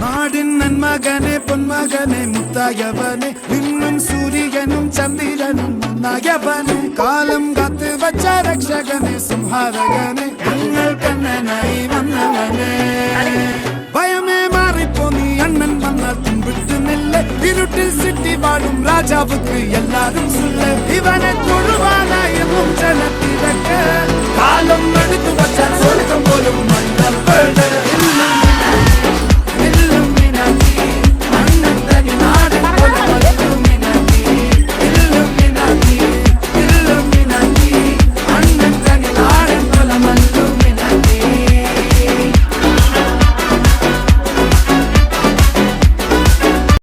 നാടിൻ നന്മകനെ പൊന്മകനെ മുത്തായവനെ നിന്നും സൂര്യനും ചന്ദ്രനും ഒന്നായവനെ കാലം കാത്ത് വച്ച രക്ഷകനെ സംഹാരകനെ ഞങ്ങൾ കണ്ണനായി വന്നവനെ ഭയമേ മാറിപ്പോ നീ അണ്ണൻ വന്നാൽ തുമ്പിട്ട് നില്ല ഇരുട്ടിൽ സിറ്റി വാഴും രാജാവുക്ക് എല്ലാരും സുല്ല ഇവനെ